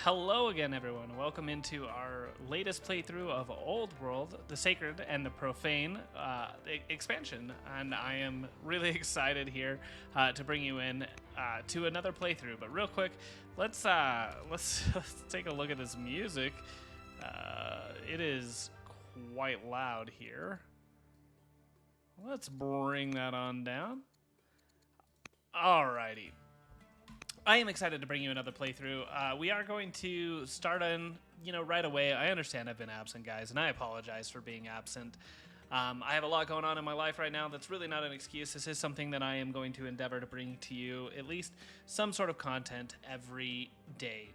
Hello again, everyone. Welcome into our latest playthrough of Old World, the Sacred and the Profane expansion. And I am really excited here to bring you in to another playthrough. But real quick, let's take a look at this music. It is quite loud here. Let's bring that on down. Alrighty. I am excited to bring you another playthrough. We are going to start on, right away. I understand I've been absent, guys, and I apologize for being absent. I have a lot going on in my life right now. That's really not an excuse. This is something that I am going to endeavor to bring to you, at least some sort of content every day.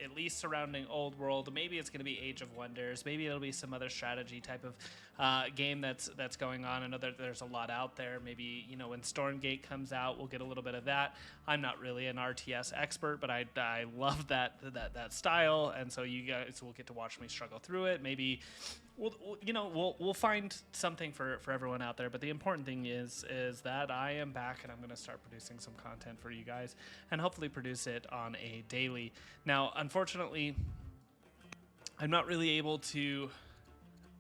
At least surrounding Old World. Maybe it's going to be Age of Wonders. Maybe it'll be some other strategy type of game that's going on. I know that there's a lot out there. Maybe, when Stormgate comes out, we'll get a little bit of that. I'm not really an RTS expert, but I love that style, and so you guys will get to watch me struggle through it. Maybe we'll find something for everyone out there. But the important thing is that I am back, and I'm going to start producing some content for you guys, and hopefully produce it on a daily. Now, unfortunately, I'm not really able to.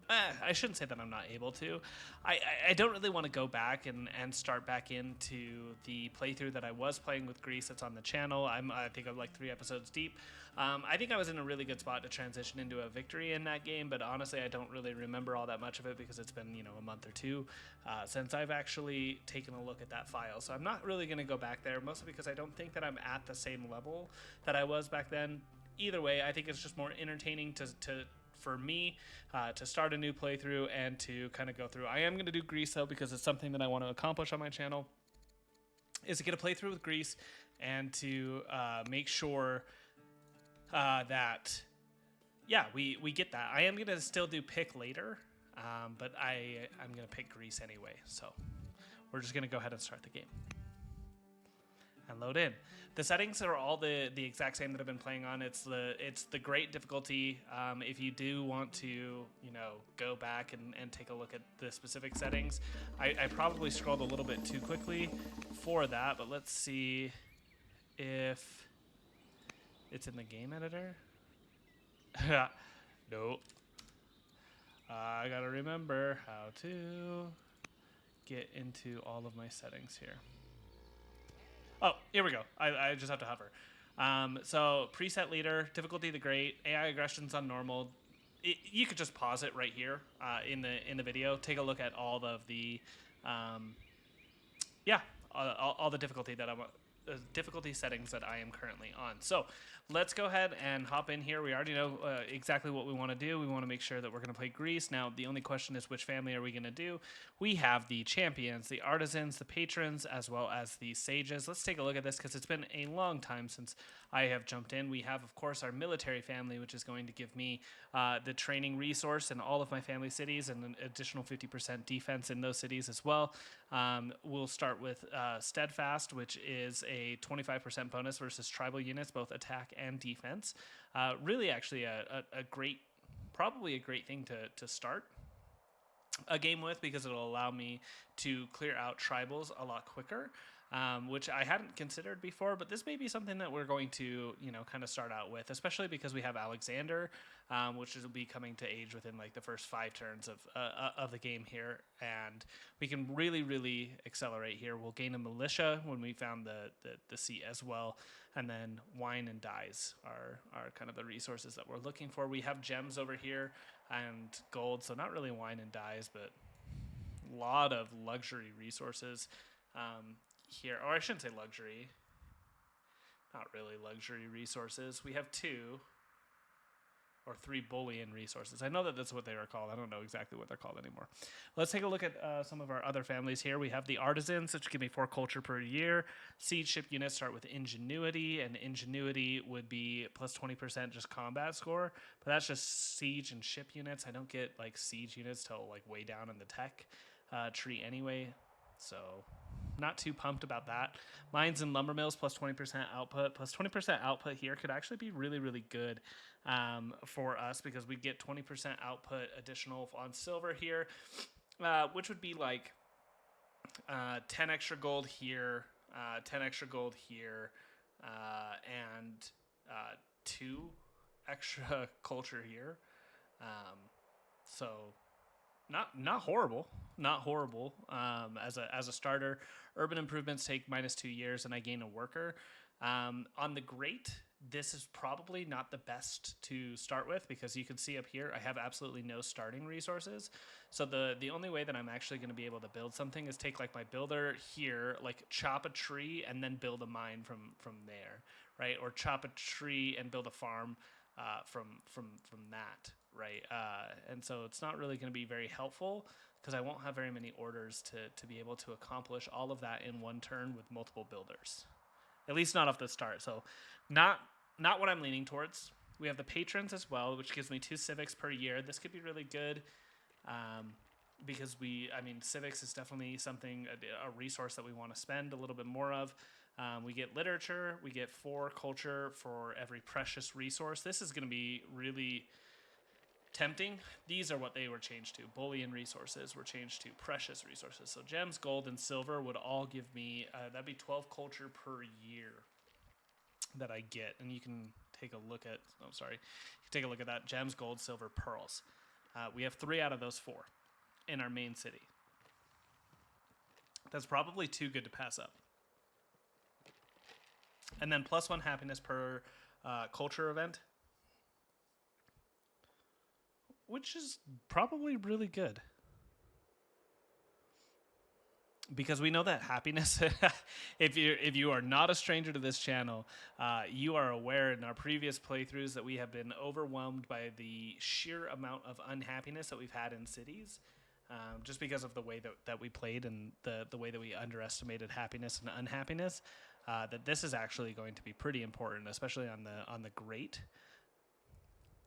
I shouldn't say that I'm not able to. I don't really want to go back and start back into the playthrough that I was playing with Greece that's on the channel. I think I'm like 3 episodes deep. I think I was in a really good spot to transition into a victory in that game, but honestly, I don't really remember all that much of it because it's been, a month or two since I've actually taken a look at that file. So I'm not really going to go back there, mostly because I don't think that I'm at the same level that I was back then. Either way, I think it's just more entertaining for me to start a new playthrough and to kind of go through. I am going to do Greece, though, because it's something that I want to accomplish on my channel, is to get a playthrough with Greece and to make sure that, we get that. I am going to still do pick later, but I'm going to pick Greece anyway. So we're just going to go ahead and start the game and load in. The settings are all the exact same that I've been playing on. It's the great difficulty. If you do want to, go back and take a look at the specific settings, I probably scrolled a little bit too quickly for that, but let's see if it's in the game editor. No. I gotta remember how to get into all of my settings here. Oh, here we go. I just have to hover. So preset leader, difficulty the great, AI aggressions on normal. You could just pause it right here in the video. Take a look at all of the, all the difficulty that I'm. Difficulty settings that I am currently on. So let's go ahead and hop in here. We already know exactly what we want to do. We want to make sure that we're going to play Greece. Now, the only question is which family are we going to do? We have the champions, the artisans, the patrons, as well as the sages. Let's take a look at this because it's been a long time since I have jumped in. We have, of course, our military family, which is going to give me the training resource in all of my family cities and an additional 50% defense in those cities as well. We'll start with steadfast, which is a 25% bonus versus tribal units, both attack and defense. Really, actually, probably a great thing to start a game with because it'll allow me to clear out tribals a lot quicker, which I hadn't considered before, but this may be something that we're going to, kind of start out with, especially because we have Alexander, which will be coming to age within like the first 5 turns of the game here, and we can really, really accelerate here. We'll gain a militia when we found the seat as well, and then wine and dyes are kind of the resources that we're looking for. We have gems over here and gold, so not really wine and dyes, but a lot of luxury resources here, or I shouldn't say luxury, not really luxury resources. We have 2 or 3 bullion resources. I know that that's what they are called. I don't know exactly what they're called anymore. Let's take a look at some of our other families here. We have the artisans, which give me 4 culture per year. Siege ship units start with ingenuity, and ingenuity would be plus 20% just combat score, but that's just siege and ship units. I don't get like siege units till like way down in the tech tree anyway, so not too pumped about that. Mines and lumber mills plus 20% output. Plus 20% output here could actually be really, really good for us because we get 20% output additional on silver here, which would be like 10 extra gold here, 10 extra gold here, and 2 extra culture here. So not horrible, not horrible. As a starter, urban improvements take -2 years, and I gain a worker. On the great, this is probably not the best to start with because you can see up here I have absolutely no starting resources. So the only way that I'm actually going to be able to build something is take like my builder here, like chop a tree and then build a mine from there, right? Or chop a tree and build a farm from that, right? And so it's not really going to be very helpful because I won't have very many orders to be able to accomplish all of that in one turn with multiple builders. At least not off the start. So not what I'm leaning towards. We have the patrons as well, which gives me 2 civics per year. This could be really good because civics is definitely something, a resource that we want to spend a little bit more of. We get literature. We get 4 culture for every precious resource. This is going to be really tempting. These are what they were changed to. Bullion resources were changed to precious resources. So gems, gold, and silver would all give me, that'd be 12 culture per year that I get. And you can take a look at, you can take a look at that. Gems, gold, silver, pearls. We have 3 out of those 4 in our main city. That's probably too good to pass up. And then +1 happiness per culture event, which is probably really good. Because we know that happiness, if you are not a stranger to this channel, you are aware in our previous playthroughs that we have been overwhelmed by the sheer amount of unhappiness that we've had in cities, just because of the way that we played and the way that we underestimated happiness and unhappiness. That this is actually going to be pretty important, especially on the great.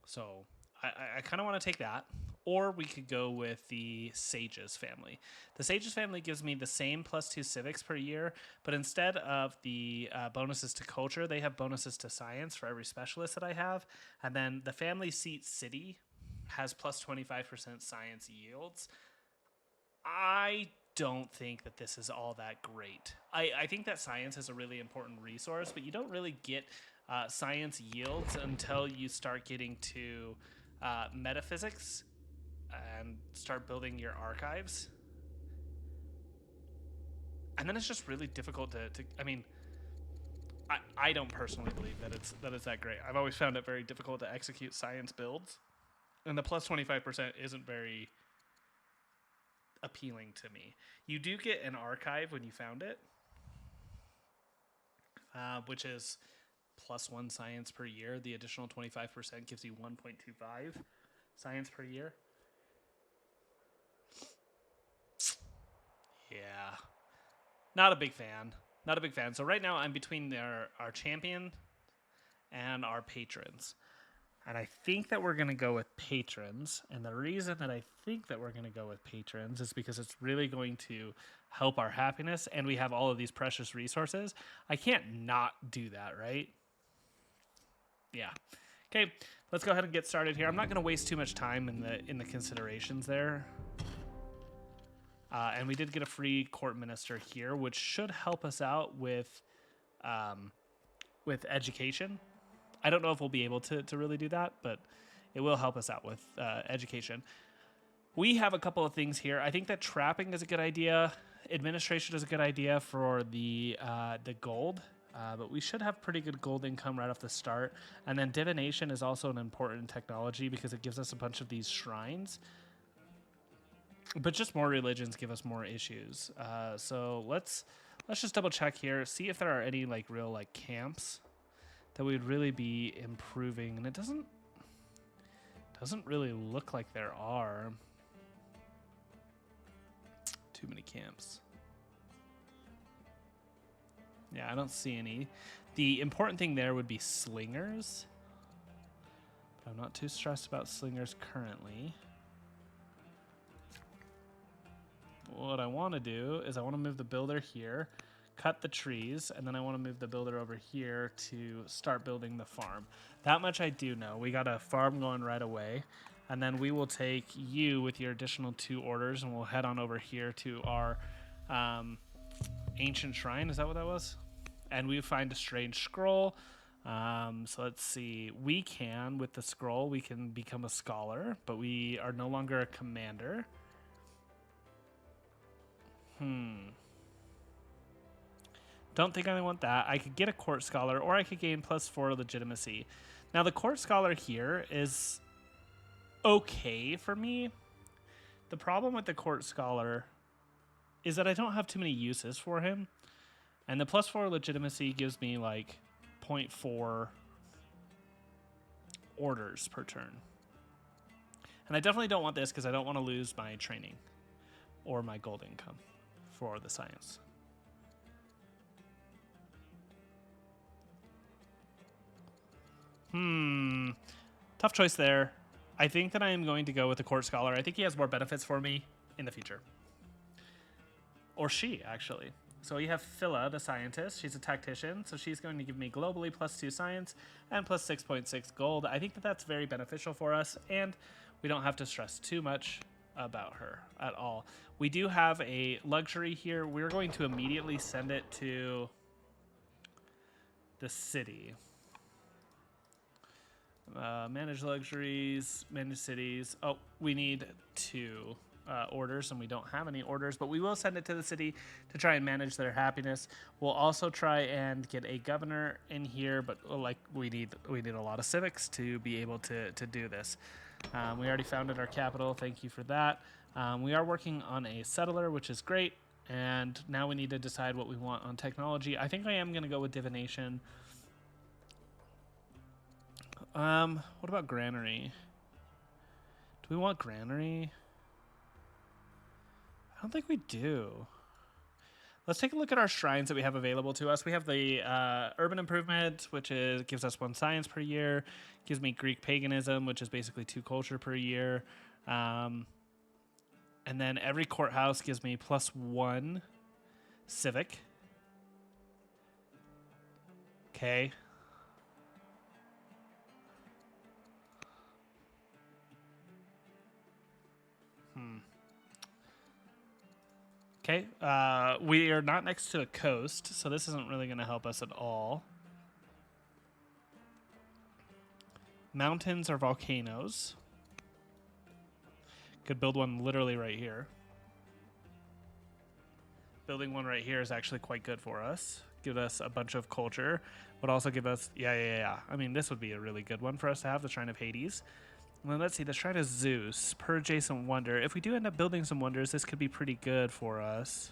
So I kind of want to take that, or we could go with the Sages family. The Sages family gives me the same +2 civics per year, but instead of the bonuses to culture, they have bonuses to science for every specialist that I have. And then the family seat city has +25% science yields. I don't think that this is all that great. I think that science is a really important resource, but you don't really get science yields until you start getting to metaphysics and start building your archives. And then it's just really difficult to I don't personally believe that it's that great. I've always found it very difficult to execute science builds, and the +25% isn't very appealing to me. You do get an archive when you found it, which is +1 science per year. The additional 25% gives you 1.25 science per year. Yeah, not a big fan. Not a big fan. So right now I'm between our champion and our patrons. And I think that we're going to go with patrons. And the reason that I think that we're going to go with patrons is because it's really going to help our happiness. And we have all of these precious resources. I can't not do that, right? Yeah. Okay, let's go ahead and get started here. I'm not going to waste too much time in the considerations there. And we did get a free court minister here, which should help us out with education. I don't know if we'll be able to really do that, but it will help us out with education. We have a couple of things here. I think that trapping is a good idea. Administration is a good idea for the gold, but we should have pretty good gold income right off the start. And then divination is also an important technology because it gives us a bunch of these shrines. But just more religions give us more issues. So let's just double check here, see if there are any real camps that would really be improving, and it doesn't really look like there are too many camps. Yeah, I don't see any. The important thing there would be slingers, but I'm not too stressed about slingers currently. What I want to do is I want to move the builder here, cut the trees, and then I want to move the builder over here to start building the farm. That much I do know. We got a farm going right away, and then we will take you with your additional 2 orders, and we'll head on over here to our ancient shrine. Is that what that was? And we find a strange scroll. So let's see. We can, with the scroll, we can become a scholar, but we are no longer a commander. Don't think I want that. I could get a court scholar, or I could gain +4 legitimacy. Now, the court scholar here is okay for me. The problem with the court scholar is that I don't have too many uses for him. And the +4 legitimacy gives me like 0.4 orders per turn. And I definitely don't want this because I don't want to lose my training or my gold income for the science. Tough choice there. I think that I am going to go with the court scholar. I think he has more benefits for me in the future. Or she, actually. So we have Phila, the scientist. She's a tactician, so she's going to give me globally +2 science and +6.6 gold. I think that that's very beneficial for us, and we don't have to stress too much about her at all. We do have a luxury here. We're going to immediately send it to the city. Manage luxuries, manage cities. Oh, we need 2 orders, and we don't have any orders, but we will send it to the city to try and manage their happiness. We'll also try and get a governor in here, but like we need a lot of civics to be able to do this. We already founded our capital. Thank you for that. We are working on a settler, which is great, and now we need to decide what we want on technology. I think I am going to go with divination. What about granary? Do we want granary? I don't think we do. Let's take a look at our shrines that we have available to us. We have the urban improvement, which gives us 1 science per year. Gives me Greek paganism, which is basically 2 culture per year. And then every courthouse gives me +1 civic. Okay. Okay, we are not next to a coast, so this isn't really going to help us at all. Mountains or volcanoes. Could build one literally right here. Building one right here is actually quite good for us. Give us a bunch of culture, but also give us, yeah. I mean, this would be a really good one for us to have, the Shrine of Hades. Well, let's see, the Shrine of Zeus, per adjacent wonder. If we do end up building some wonders, this could be pretty good for us.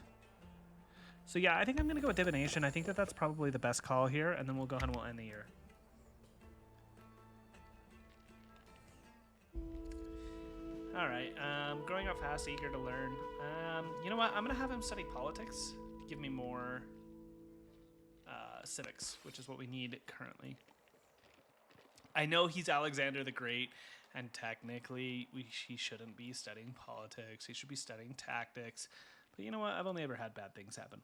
So yeah, I think I'm going to go with divination. I think that that's probably the best call here, and then we'll go ahead and we'll end the year. All right, growing up fast, eager to learn. You know what? I'm going to have him study politics. Give me more civics, which is what we need currently. I know he's Alexander the Great, and technically he shouldn't be studying politics. He should be studying tactics. But you know what? I've only ever had bad things happen.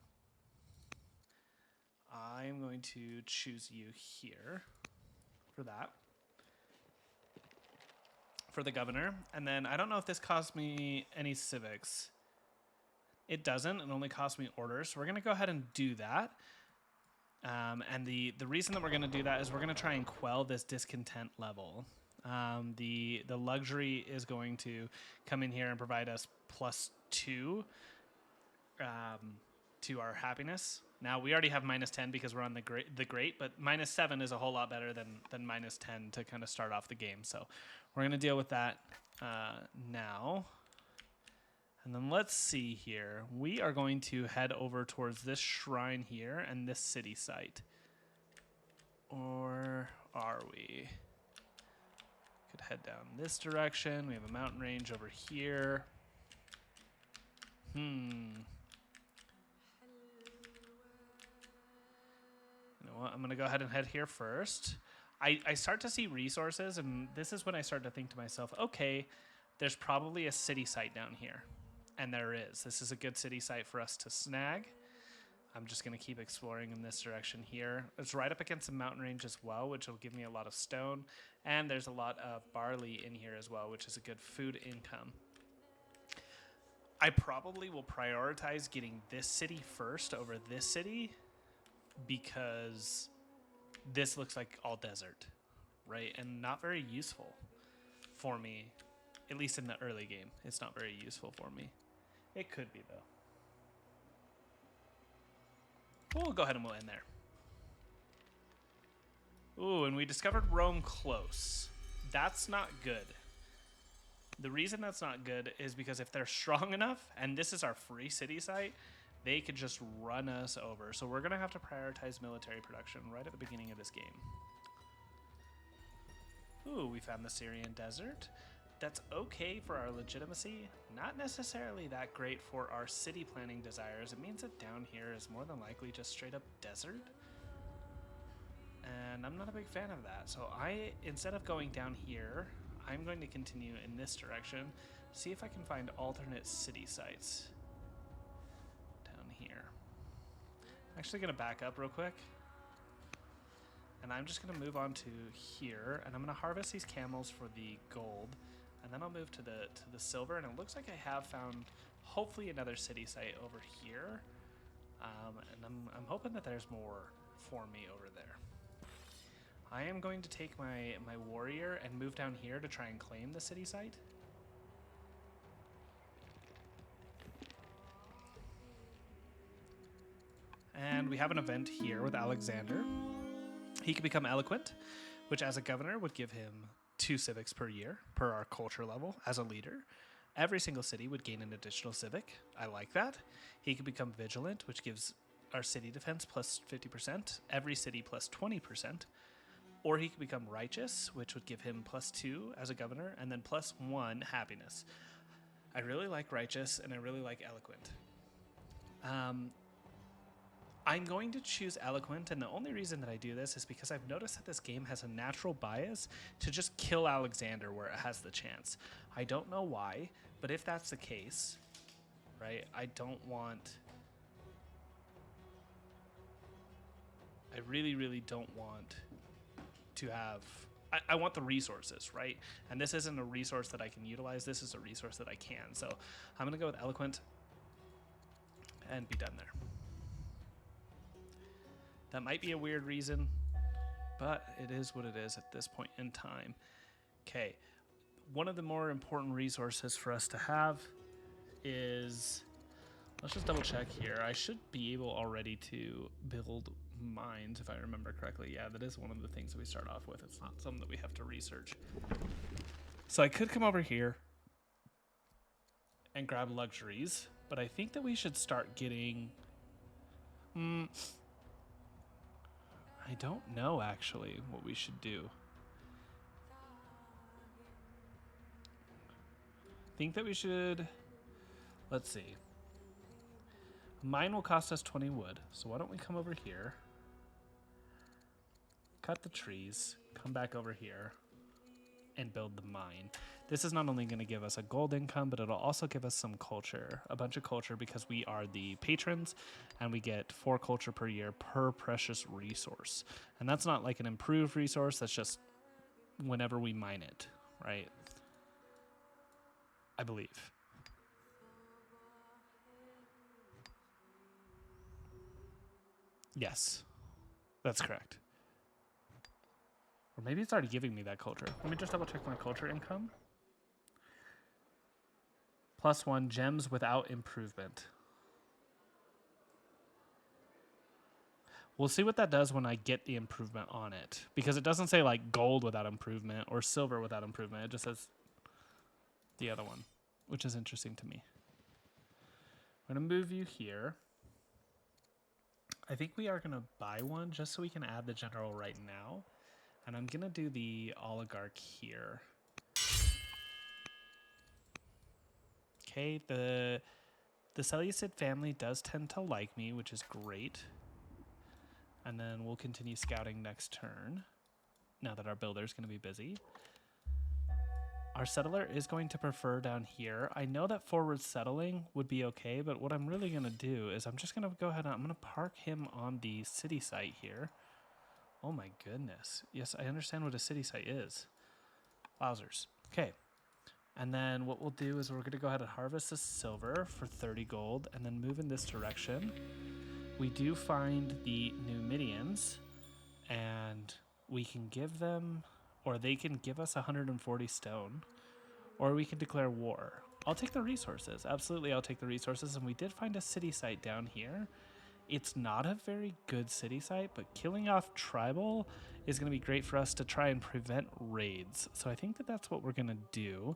I'm going to choose you here for that. For the governor. And then I don't know if this costs me any civics. It doesn't. It only costs me orders. So we're going to go ahead and do that. And the reason that we're going to do that is we're going to try and quell this discontent level. The luxury is going to come in here and provide us +2 to our happiness. Now, we already have -10 because we're on the great, but -7 is a whole lot better than -10 to kind of start off the game. So we're going to deal with that now. And then let's see here. We are going to head over towards this shrine here and this city site. Or are we? Could head down this direction. We have a mountain range over here. You know what? I'm going to go ahead and head here first. I start to see resources, and this is when I start to think to myself, okay, there's probably a city site down here. And there is. This is a good city site for us to snag. I'm just going to keep exploring in this direction here. It's right up against the mountain range as well, which will give me a lot of stone. And there's a lot of barley in here as well, which is a good food income. I probably will prioritize getting this city first over this city because this looks like all desert, right? And not very useful for me, at least in the early game. It's not very useful for me. It could be, though. We'll go ahead and we'll end there. Ooh, and we discovered Rome close. That's not good. The reason that's not good is because if they're strong enough, and this is our free city site, they could just run us over. So we're going to have to prioritize military production right at the beginning of this game. Ooh, we found the Syrian desert. That's okay for our legitimacy. Not necessarily that great for our city planning desires. It means that down here is more than likely just straight up desert. And I'm not a big fan of that. So instead of going down here, I'm going to continue in this direction, see if I can find alternate city sites down here. I'm actually going to back up real quick. And I'm just going to move on to here, and I'm going to harvest these camels for the gold, and then I'll move to the silver, and it looks like I have found hopefully another city site over here. And I'm hoping that there's more for me over there. I am going to take my warrior and move down here to try and claim the city site. And we have an event here with Alexander. He can become eloquent, which as a governor would give him 2 civics per year per our culture level as a leader. Every single city would gain an additional civic. I like that. He could become vigilant, which gives our city defense plus 50%, every city plus 20%. Or he could become righteous, which would give him plus 2 as a governor, and then plus 1 happiness. I really like righteous, and I really like eloquent. I'm going to choose eloquent, and the only reason that I do this is because I've noticed that this game has a natural bias to just kill Alexander where it has the chance. I don't know why, but if that's the case, right, I really, really don't want to have... I want the resources, right? And this isn't a resource that I can utilize. This is a resource that I can. So I'm going to go with eloquent and be done there. That might be a weird reason, but it is what it is at this point in time. Okay, one of the more important resources for us to have is, let's just double check here. I should be able already to build mines if I remember correctly. Yeah, that is one of the things that we start off with. It's not something that we have to research. So I could come over here and grab luxuries, but I think that we should start getting... I don't know, actually, what we should do. I think that we should... Let's see. Mine will cost us 20 wood, so why don't we come over here, cut the trees, come back over here, and build the mine. This is not only going to give us a gold income, but it'll also give us some culture, a bunch of culture, because we are the patrons, and we get 4 culture per year per precious resource. And that's not like an improved resource, that's just whenever we mine it, right? I believe. Yes, that's correct. Or maybe it's already giving me that culture. Let me just double check my culture income. +1 gems without improvement. We'll see what that does when I get the improvement on it. Because it doesn't say like gold without improvement or silver without improvement. It just says the other one, which is interesting to me. I'm going to move you here. I think we are going to buy one just so we can add the general right now. And I'm going to do the oligarch here. Okay, the Seleucid family does tend to like me, which is great. And then we'll continue scouting next turn, now that our builder is going to be busy. Our settler is going to prefer down here. I know that forward settling would be okay, but what I'm really going to do is I'm just going to go ahead and I'm going to park him on the city site here. Oh my goodness. Yes, I understand what a city site is. Wowzers. Okay. And then what we'll do is we're going to go ahead and harvest the silver for 30 gold and then move in this direction. We do find the Numidians, and we can give them, or they can give us 140 stone, or we can declare war. I'll take the resources. Absolutely, I'll take the resources. And we did find a city site down here. It's not a very good city site, but killing off tribal is going to be great for us to try and prevent raids. So I think that that's what we're going to do.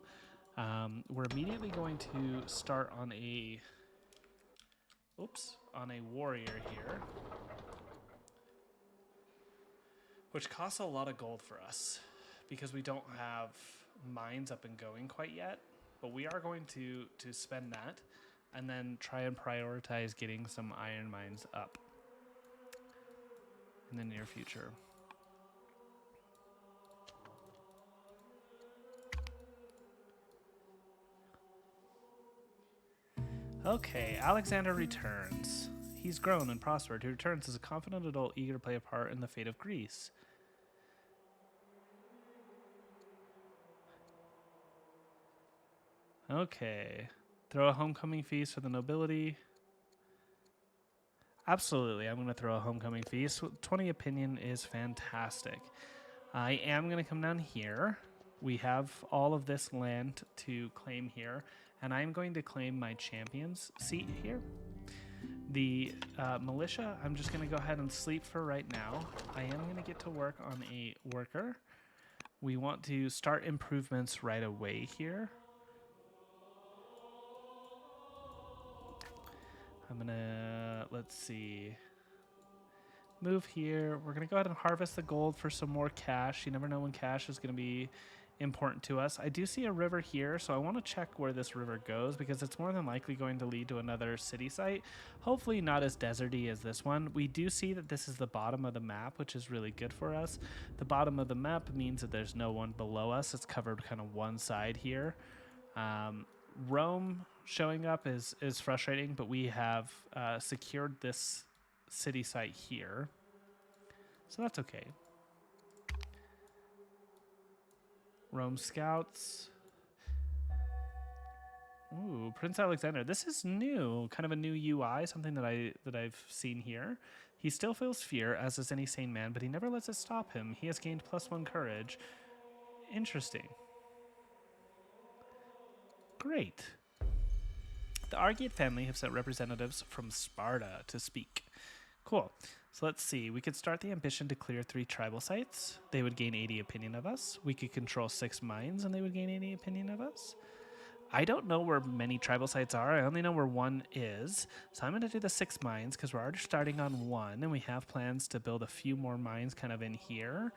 We're immediately going to start on a warrior here, which costs a lot of gold for us because we don't have mines up and going quite yet. But we are going to spend that and then try and prioritize getting some iron mines up in the near future. Okay, Alexander returns. He's grown and prospered. He returns as a confident adult eager to play a part in the fate of Greece. Okay. Throw a homecoming feast for the nobility. Absolutely, I'm going to throw a homecoming feast. 20 opinion is fantastic. I am going to come down here. We have all of this land to claim here, and I'm going to claim my champion's seat here. The militia, I'm just going to go ahead and sleep for right now. I am going to get to work on a worker. We want to start improvements right away here. I'm going to, let's see, move here. We're going to go ahead and harvest the gold for some more cash. You never know when cash is going to be important to us. I do see a river here, so I want to check where this river goes because it's more than likely going to lead to another city site. Hopefully not as deserty as this one. We do see that this is the bottom of the map, which is really good for us. The bottom of the map means that there's no one below us. It's covered kind of one side here. Rome showing up is frustrating, but we have secured this city site here, so that's okay. Rome scouts. Ooh, Prince Alexander. This is new, kind of a new UI, something that I've seen here. He still feels fear, as does any sane man, but he never lets it stop him. He has gained +1 courage. Interesting. Great. The Argead family have sent representatives from Sparta to speak. Cool. So let's see. We could start the ambition to clear 3 tribal sites. They would gain 80 opinion of us. We could control 6 mines and they would gain 80 opinion of us. I don't know where many tribal sites are. I only know where one is. So I'm going to do the 6 mines because we're already starting on 1 and we have plans to build a few more mines kind of in here.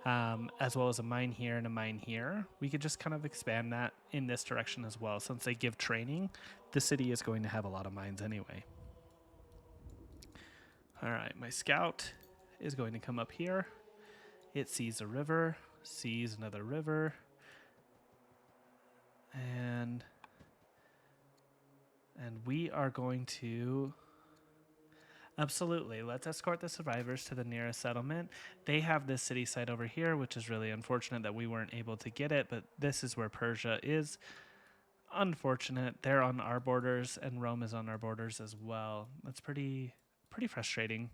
As well as a mine here and a mine here. We could just kind of expand that in this direction as well. Since they give training, the city is going to have a lot of mines anyway. All right, my scout is going to come up here. It sees a river, sees another river, and we are going to... Absolutely. Let's escort the survivors to the nearest settlement. They have this city site over here, which is really unfortunate that we weren't able to get it, but this is where Persia is. Unfortunate. They're on our borders, and Rome is on our borders as well. That's pretty frustrating.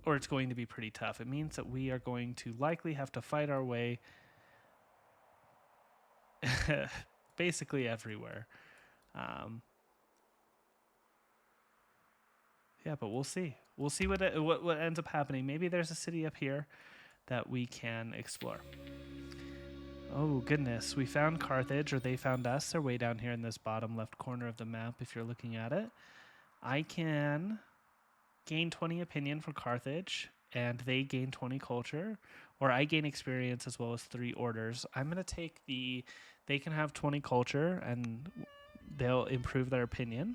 Or it's going to be pretty tough. It means that we are going to likely have to fight our way basically everywhere. Yeah, but we'll see. We'll see what ends up happening. Maybe there's a city up here that we can explore. Oh, goodness. We found Carthage, or they found us. They're way down here in this bottom left corner of the map, if you're looking at it. I can gain 20 opinion for Carthage, and they gain 20 culture, or I gain experience as well as 3 orders. I'm going to take they can have 20 culture, and they'll improve their opinion.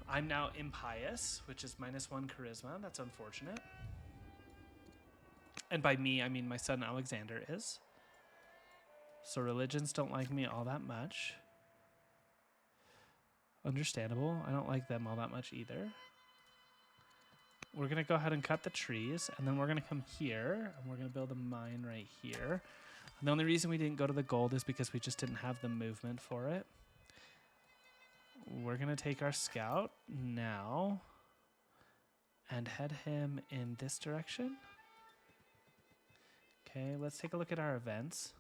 I'm now impious, which is -1 charisma. That's unfortunate. And by me, I mean my son Alexander is. So religions don't like me all that much. Understandable. I don't like them all that much either. We're going to go ahead and cut the trees, and then we're going to come here, and we're going to build a mine right here. And the only reason we didn't go to the gold is because we just didn't have the movement for it. We're going to take our scout now, and head him in this direction. Okay, let's take a look at our events.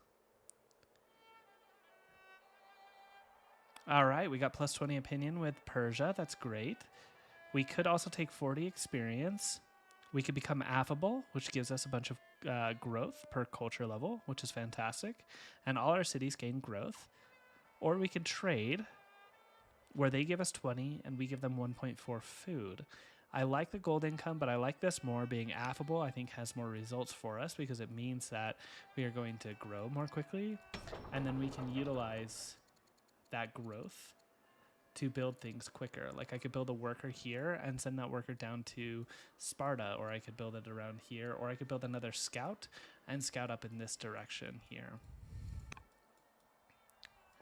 All right, we got plus 20 opinion with Persia. That's great. We could also take 40 experience. We could become affable, which gives us a bunch of growth per culture level, which is fantastic. And all our cities gain growth. Or we could trade, where they give us 20 and we give them 1.4 food. I like the gold income, but I like this more. Being affable, I think, has more results for us because it means that we are going to grow more quickly. And then we can utilize that growth to build things quicker. Like I could build a worker here and send that worker down to Sparta, or I could build it around here, or I could build another scout and scout up in this direction here.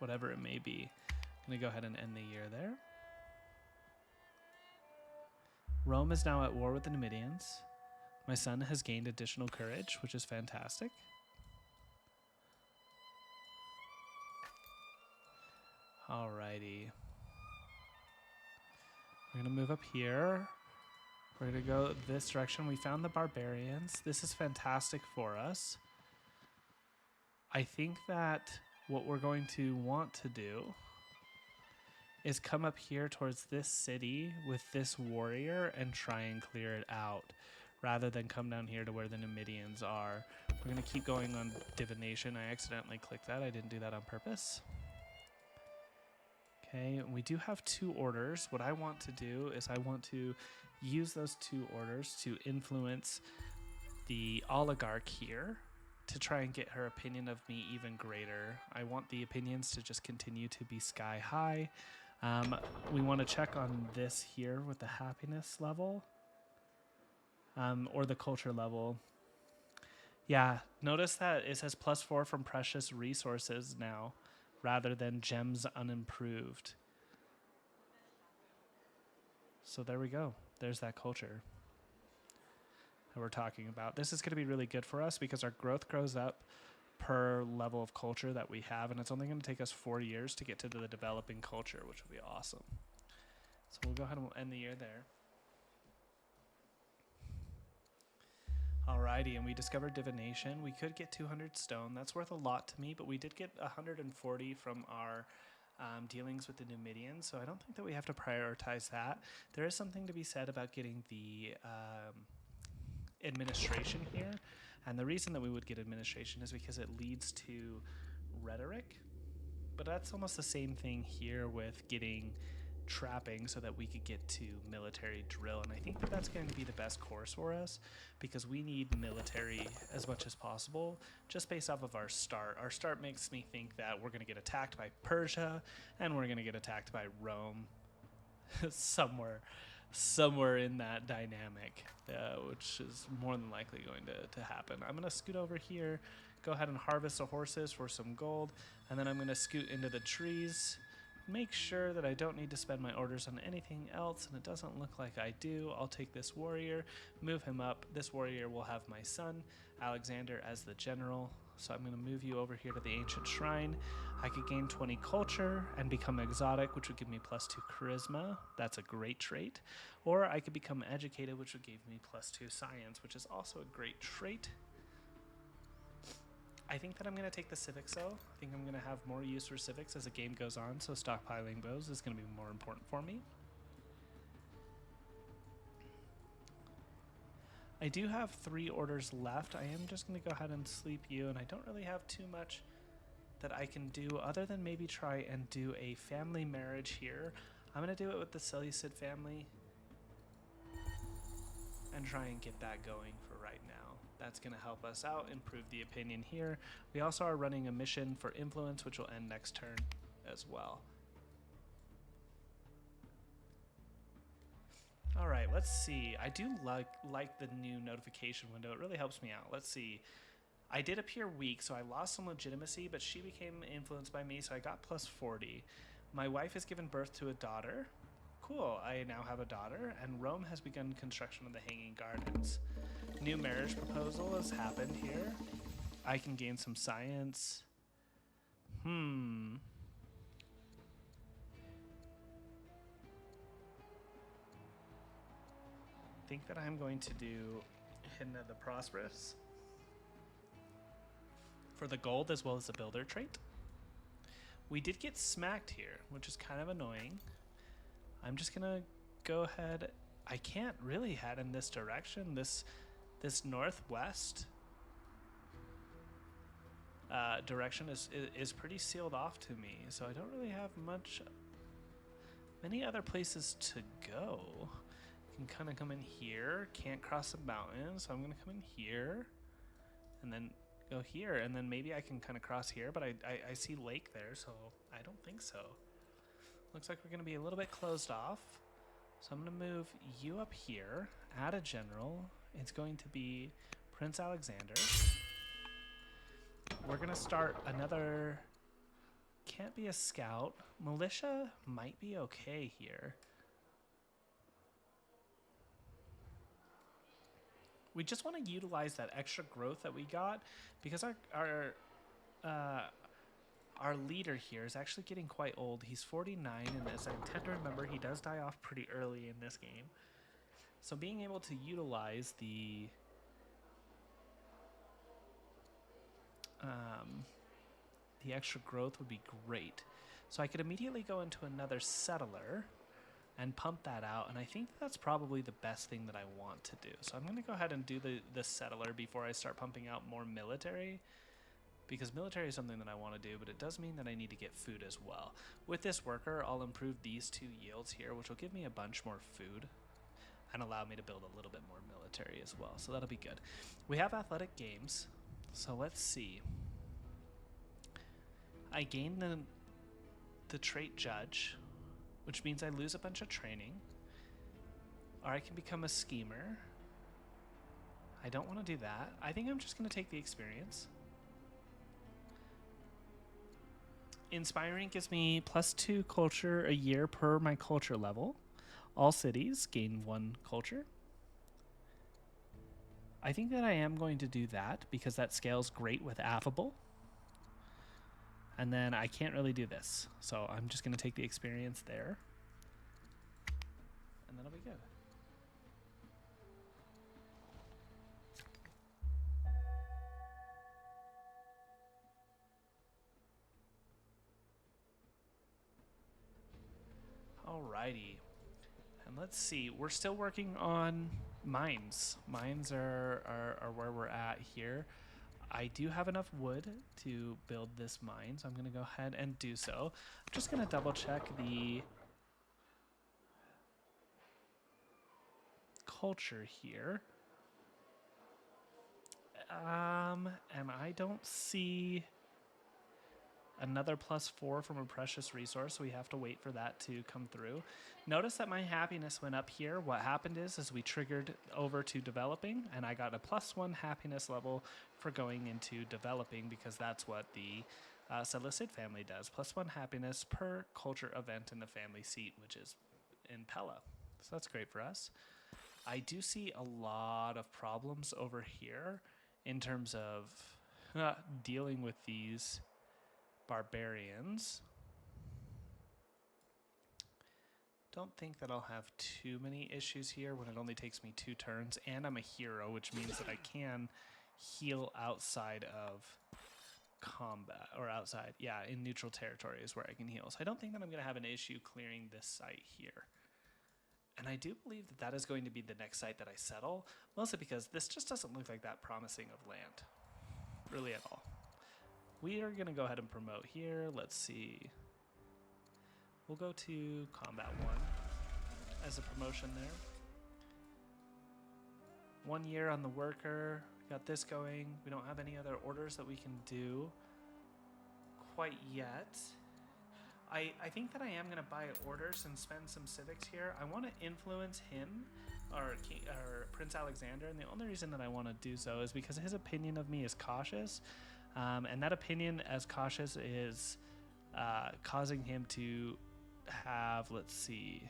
Whatever it may be. I'm going to go ahead and end the year there. Rome is now at war with the Numidians. My son has gained additional courage, which is fantastic. Alrighty. We're going to move up here. We're going to go this direction. We found the barbarians. This is fantastic for us. I think that what we're going to want to do is come up here towards this city with this warrior and try and clear it out, rather than come down here to where the Numidians are. We're going to keep going on divination. I accidentally clicked that. I didn't do that on purpose. Okay, we do have 2 orders. What I want to do is I want to use those 2 orders to influence the oligarch here to try and get her opinion of me even greater. I want the opinions to just continue to be sky high. We want to check on this here with the happiness level or the culture level. Yeah, notice that it says +4 from precious resources now, rather than gems unimproved. So there we go. There's that culture that we're talking about. This is going to be really good for us because our growth grows up per level of culture that we have, and it's only going to take us 4 years to get to the developing culture, which will be awesome. So we'll go ahead and we'll end the year there. Alrighty, and we discovered divination. We could get 200 stone. That's worth a lot to me, but we did get 140 from our dealings with the Numidians, so I don't think that we have to prioritize that. There is something to be said about getting the administration here, and the reason that we would get administration is because it leads to rhetoric, but that's almost the same thing here with getting trapping so that we could get to military drill, and I think that that's going to be the best course for us because we need military as much as possible just based off of our start. Our start makes me think that we're going to get attacked by Persia and we're going to get attacked by Rome somewhere in that dynamic, which is more than likely going to happen. I'm going to scoot over here, go ahead and harvest the horses for some gold, and then I'm going to scoot into the trees, make sure that I don't need to spend my orders on anything else, and it doesn't look like I do. I'll take this warrior, move him up. This warrior will have my son, Alexander, as the general. So I'm going to move you over here to the ancient shrine. I could gain 20 culture and become exotic, which would give me +2 charisma. That's a great trait. Or I could become educated, which would give me +2 science, which is also a great trait. I think that I'm going to take the civics though. I think I'm going to have more use for civics as the game goes on, so stockpiling bows is going to be more important for me. I do have 3 orders left. I am just going to go ahead and sleep you, and I don't really have too much that I can do other than maybe try and do a family marriage here. I'm going to do it with the Seleucid family and try and get that going for right now. That's going to help us out, improve the opinion here. We also are running a mission for influence, which will end next turn as well. All right, let's see. I do like the new notification window. It really helps me out. Let's see. I did appear weak, so I lost some legitimacy, but she became influenced by me, so I got +40. My wife has given birth to a daughter. Cool, I now have a daughter, and Rome has begun construction of the Hanging Gardens. New marriage proposal has happened here. I can gain some science. think that I'm going to do Hidden of the Prosperous for the gold as well as the builder trait. We did get smacked here, which is kind of annoying. I'm just gonna go ahead. I can't really head in this direction. This northwest direction is pretty sealed off to me, so I don't really have many other places to go. Can kind of come in here. Can't cross the mountain, so I'm gonna come in here, and then go here, and then maybe I can kind of cross here. But I see lake there, so I don't think so. Looks like we're gonna be a little bit closed off. So I'm going to move you up here, add a general. It's going to be Prince Alexander. We're going to start another, can't be a scout. Militia might be okay here. We just want to utilize that extra growth that we got because our leader here is actually getting quite old. He's 49, and as I tend to remember, he does die off pretty early in this game. So being able to utilize the extra growth would be great. So I could immediately go into another settler and pump that out, and I think that's probably the best thing that I want to do. So I'm going to go ahead and do the settler before I start pumping out more military. Because military is something that I want to do, but it does mean that I need to get food as well. With this worker, I'll improve these 2 yields here, which will give me a bunch more food and allow me to build a little bit more military as well. So that'll be good. We have athletic games, so let's see. I gain the trait judge, which means I lose a bunch of training. Or I can become a schemer. I don't want to do that. I think I'm just going to take the experience. Inspiring gives me +2 culture a year per my culture level. All cities gain 1 culture. I think that I am going to do that because that scales great with affable. And then I can't really do this. So I'm just going to take the experience there. And that'll be good. Alrighty, and let's see. We're still working on mines. Mines are where we're at here. I do have enough wood to build this mine, so I'm going to go ahead and do so. I'm just going to double check the culture here. And I don't see another +4 from a precious resource, so we have to wait for that to come through. Notice that my happiness went up here. What happened is we triggered over to developing, and I got a +1 happiness level for going into developing because that's what the Seleucid family does. +1 happiness per culture event in the family seat, which is in Pella. So that's great for us. I do see a lot of problems over here in terms of dealing with these barbarians. Don't think that I'll have too many issues here when it only takes me 2 turns, and I'm a hero, which means that I can heal outside of combat, or outside, yeah, in neutral territories where I can heal. So I don't think that I'm going to have an issue clearing this site here. And I do believe that that is going to be the next site that I settle, mostly because this just doesn't look like that promising of land, really at all. We are going to go ahead and promote here. Let's see. We'll go to Combat 1 as a promotion there. 1 year on the worker. Got this going. We don't have any other orders that we can do quite yet. I think that I am going to buy orders and spend some civics here. I want to influence him, or Prince Alexander, and the only reason that I want to do so is because his opinion of me is cautious. And that opinion as cautious is causing him to have, let's see,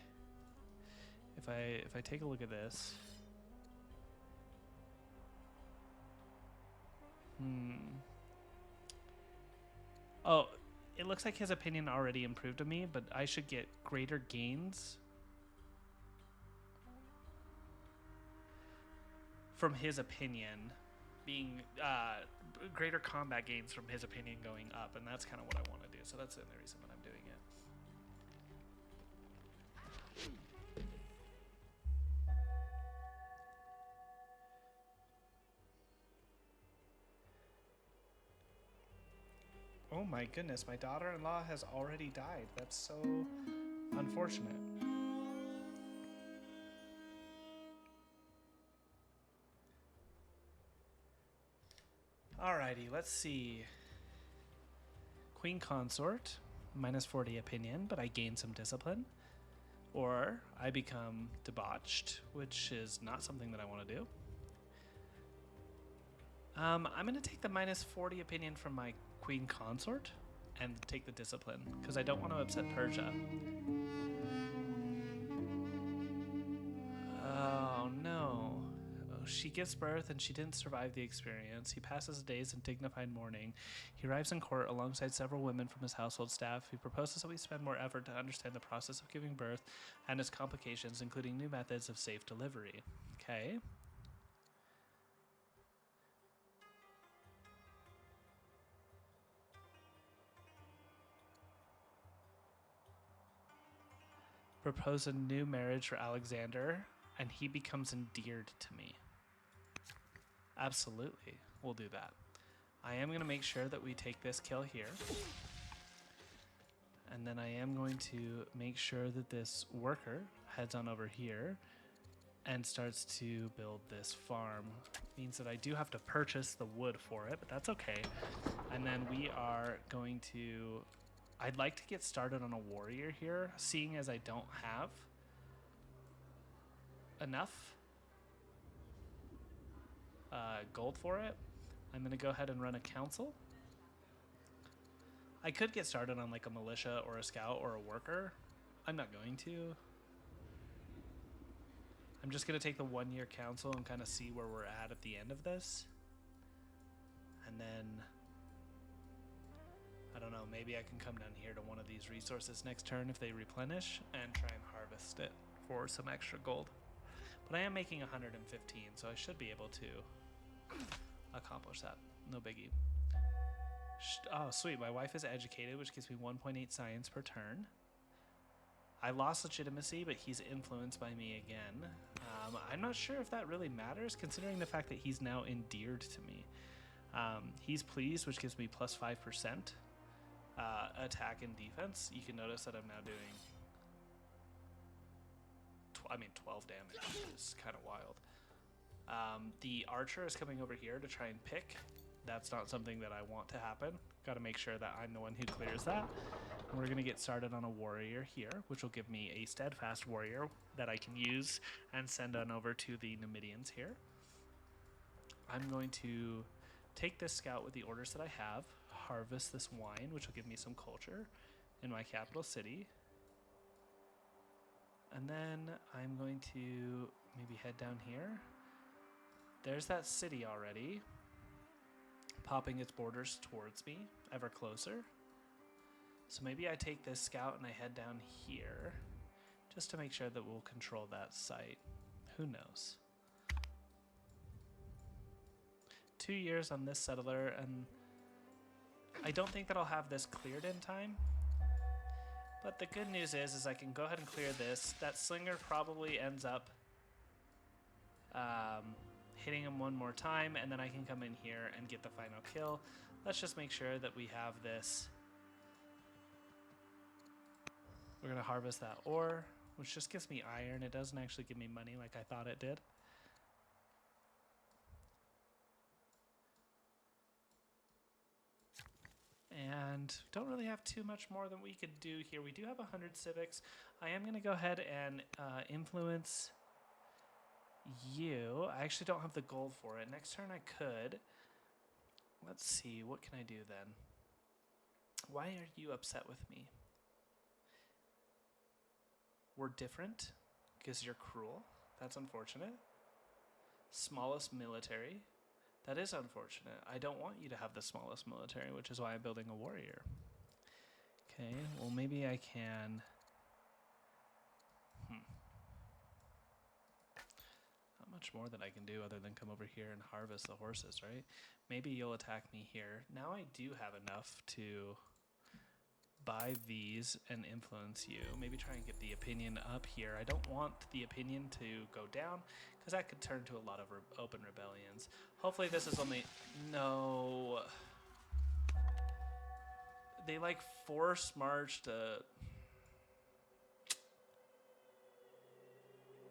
if I take a look at this. Oh, it looks like his opinion already improved of me, but I should get greater gains. from his opinion being greater combat gains from his opinion going up, and that's kind of what I want to do. So that's the only reason that I'm doing it. Oh my goodness, my daughter-in-law has already died. That's so unfortunate. Alrighty, let's see. Queen consort, minus 40 opinion, but I gain some discipline. Or I become debauched, which is not something that I want to do. I'm going to take the minus 40 opinion from my queen consort and take the discipline, because I don't want to upset Persia. Oh no. Oh, she gives birth and she didn't survive the experience. He passes days in dignified mourning. He arrives in court alongside several women from his household staff. He proposes that we spend more effort to understand the process of giving birth and its complications, including new methods of safe delivery. Okay. Propose a new marriage for Alexander, and he becomes endeared to me. Absolutely, we'll do that. I am going to make sure that we take this kill here. And then I am going to make sure that this worker heads on over here and starts to build this farm. Means that I do have to purchase the wood for it, but that's okay. And then we are going to... I'd like to get started on a warrior here, seeing as I don't have enough gold for it. I'm going to go ahead and run a council. I could get started on like a militia or a scout or a worker. I'm not going to. I'm just going to take the 1 year council and kind of see where we're at the end of this. And then... I don't know, maybe I can come down here to one of these resources next turn if they replenish and try and harvest it for some extra gold. But I am making 115, so I should be able to accomplish that. No biggie. Oh, sweet. My wife is educated, which gives me 1.8 science per turn. I lost legitimacy, but he's influenced by me again. I'm not sure if that really matters, considering the fact that he's now endeared to me. He's pleased, which gives me plus 5%. Attack and defense. You can notice that I'm now doing 12 damage. It's kind of wild. The archer is coming over here to try and pick. That's not something that I want to happen. Got to make sure that I'm the one who clears that. And we're going to get started on a warrior here, which will give me a steadfast warrior that I can use and send on over to the Numidians here. I'm going to take this scout with the orders that I have, harvest this wine, which will give me some culture in my capital city. And then I'm going to maybe head down here. There's that city already, popping its borders towards me, ever closer. So maybe I take this scout and I head down here, just to make sure that we'll control that site. Who knows? 2 years on this settler, and I don't think that I'll have this cleared in time. But the good news is I can go ahead and clear this. That slinger probably ends up hitting him one more time, and then I can come in here and get the final kill. Let's just make sure that we have this. We're going to harvest that ore, which just gives me iron. It doesn't actually give me money like I thought it did. And don't really have too much more than we could do here. We do have 100 civics. I am going to go ahead and influence you. I actually don't have the gold for it. Next turn I could. Let's see. What can I do then? Why are you upset with me? We're different because you're cruel. That's unfortunate. Smallest military. That is unfortunate. I don't want you to have the smallest military, which is why I'm building a warrior. Okay, well maybe I can... much more that I can do other than come over here and harvest the horses, right? Maybe you'll attack me here. Now I do have enough to buy these and influence you. Maybe try and get the opinion up here. I don't want the opinion to go down because that could turn to a lot of open rebellions. Hopefully this is only... No. They like force marched a...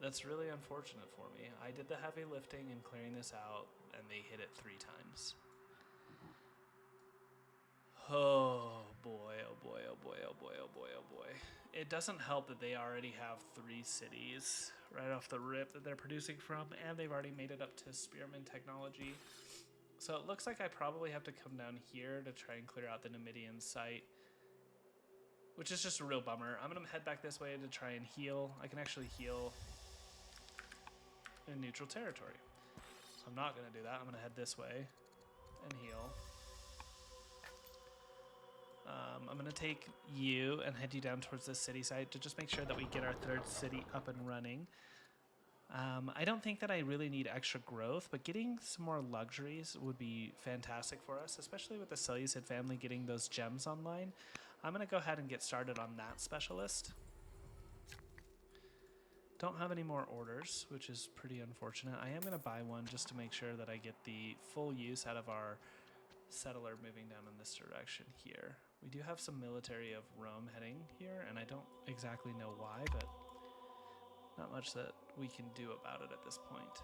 That's really unfortunate for me. I did the heavy lifting in clearing this out, and they hit it 3 times. Oh boy, oh boy, oh boy, oh boy, oh boy, oh boy. It doesn't help that they already have 3 cities right off the rip that they're producing from, and they've already made it up to spearman technology. So it looks like I probably have to come down here to try and clear out the Numidian site, which is just a real bummer. I'm going to head back this way to try and heal. I can actually heal in neutral territory. So I'm not going to do that. I'm going to head this way and heal. I'm going to take you and head you down towards this city site to just make sure that we get our 3rd city up and running. I don't think that I really need extra growth, but getting some more luxuries would be fantastic for us, especially with the Seleucid family getting those gems online. I'm going to go ahead and get started on that specialist. Don't have any more orders, which is pretty unfortunate. I am going to buy one just to make sure that I get the full use out of our settler moving down in this direction here. We do have some military of Rome heading here, and I don't exactly know why, but not much that we can do about it at this point.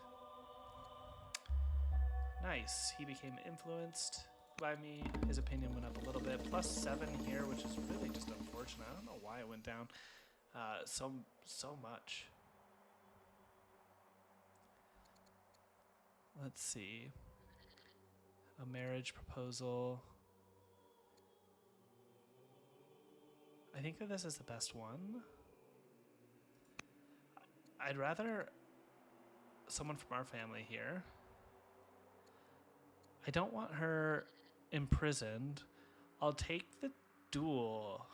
Nice. He became influenced by me. His opinion went up a little bit. +7 here, which is really just unfortunate. I don't know why it went down so much. Let's see. A marriage proposal. I think that this is the best one. I'd rather someone from our family here. I don't want her imprisoned. I'll take the duel.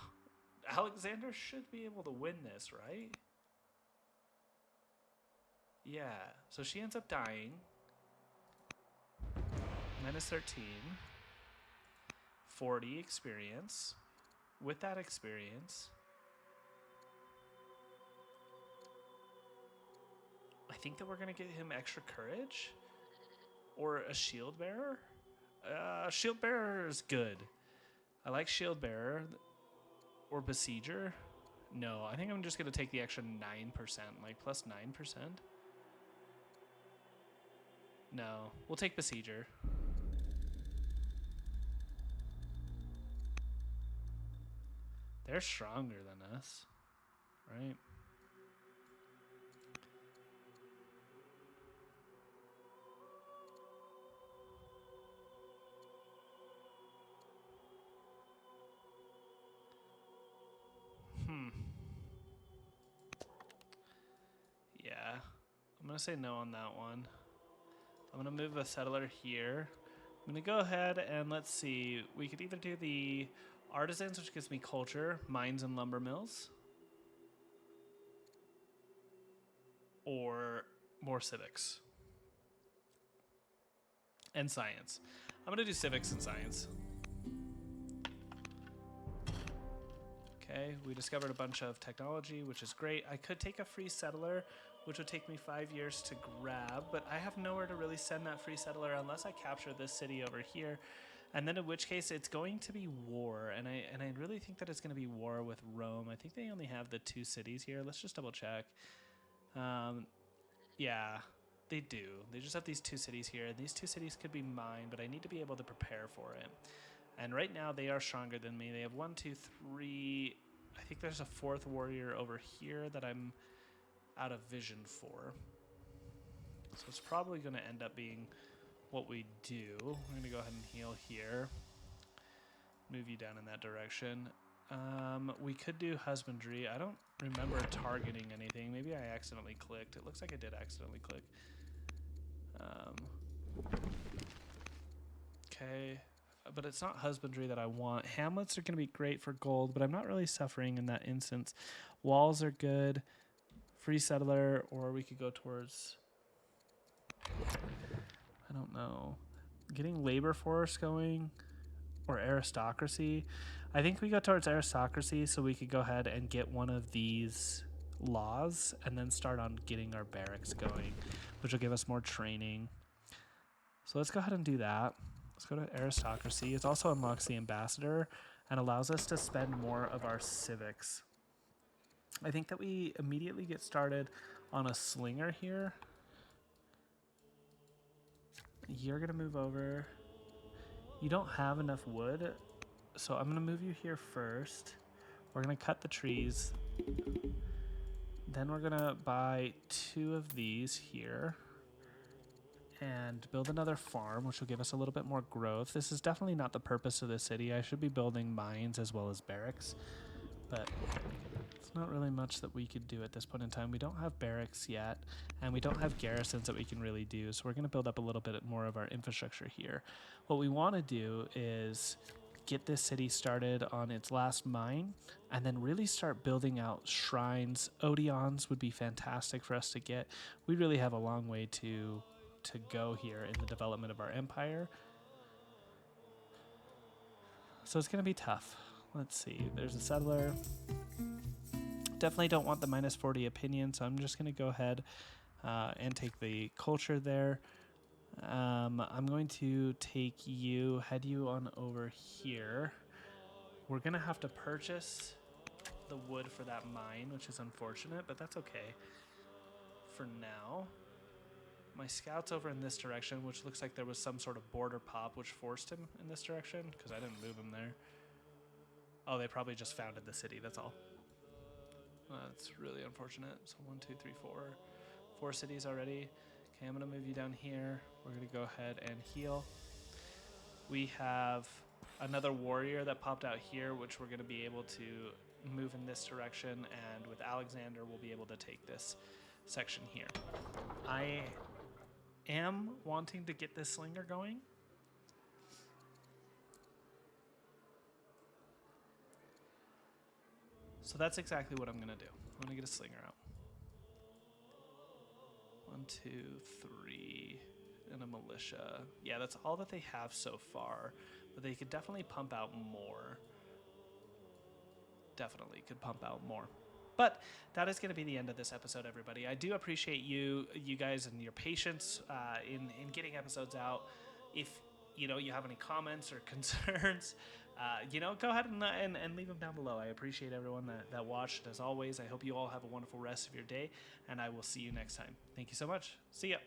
Alexander should be able to win this, right? Yeah, so she ends up dying. -13. 40 experience. With that experience, I think that we're going to get him extra courage. Or a shield bearer. Shield bearer is good. I like shield bearer. Or besieger. No, I think I'm just going to take the extra 9%. Like +9%. No, we'll take besieger. They're stronger than us, right? Yeah, I'm going to say no on that one. I'm going to move a settler here. I'm going to go ahead and let's see. We could either do the artisans, which gives me culture, mines and lumber mills, or more civics and science. I'm going to do civics and science. Okay, we discovered a bunch of technology, which is great. I could take a free settler, which would take me 5 years to grab, but I have nowhere to really send that free settler unless I capture this city over here. And then in which case it's going to be war, and I really think that it's going to be war with Rome. I think they only have the 2 cities here. Let's just double check. Yeah, they do. They just have these 2 cities here, and these 2 cities could be mine, but I need to be able to prepare for it. And right now they are stronger than me. They have 1, 2, 3. I think there's a 4th warrior over here that I'm out of vision for. So it's probably going to end up being what we do. We're going to go ahead and heal here. Move you down in that direction. We could do husbandry. I don't remember targeting anything. Maybe I accidentally clicked. It looks like I did accidentally click. Okay. But it's not husbandry that I want. Hamlets are going to be great for gold, but I'm not really suffering in that instance. Walls are good. Free settler, or we could go towards I don't know. Getting labor force going or aristocracy. I think we go towards aristocracy so we could go ahead and get one of these laws and then start on getting our barracks going, which will give us more training. So let's go ahead and do that. Let's go to aristocracy. It also unlocks the ambassador and allows us to spend more of our civics. I think that we immediately get started on a slinger here. You're going to move over. You don't have enough wood, so I'm going to move you here first. We're going to cut the trees. Then we're going to buy 2 of these here and build another farm, which will give us a little bit more growth. This is definitely not the purpose of the city. I should be building mines as well as barracks, but it's not really much that we could do at this point in time. We don't have barracks yet, and we don't have garrisons that we can really do, so we're going to build up a little bit more of our infrastructure here. What we want to do is get this city started on its last mine and then really start building out shrines. Odeons would be fantastic for us to get. We really have a long way to go here in the development of our empire. So it's going to be tough. Let's see. There's a settler. Definitely don't want the minus 40 opinion, so I'm just going to go ahead and take the culture there. I'm going to take you, head you on over here. We're going to have to purchase the wood for that mine, which is unfortunate, but that's okay for now. My scout's over in this direction, which looks like there was some sort of border pop which forced him in this direction, because I didn't move him there. Oh, they probably just founded the city, that's all. That's really unfortunate. So 1, 2, 3, 4. 4 cities already. Okay, I'm going to move you down here. We're going to go ahead and heal. We have another warrior that popped out here, which we're going to be able to move in this direction, and with Alexander, we'll be able to take this section here. I am wanting to get this slinger going. So that's exactly what I'm going to do. I'm going to get a slinger out. 1, 2, 3, and a militia. Yeah, that's all that they have so far, but they could definitely pump out more. Definitely could pump out more. But that is going to be the end of this episode, everybody. I do appreciate you guys and your patience in getting episodes out. If you have any comments or concerns, go ahead and leave them down below. I appreciate everyone that watched. As always, I hope you all have a wonderful rest of your day, and I will see you next time. Thank you so much. See ya.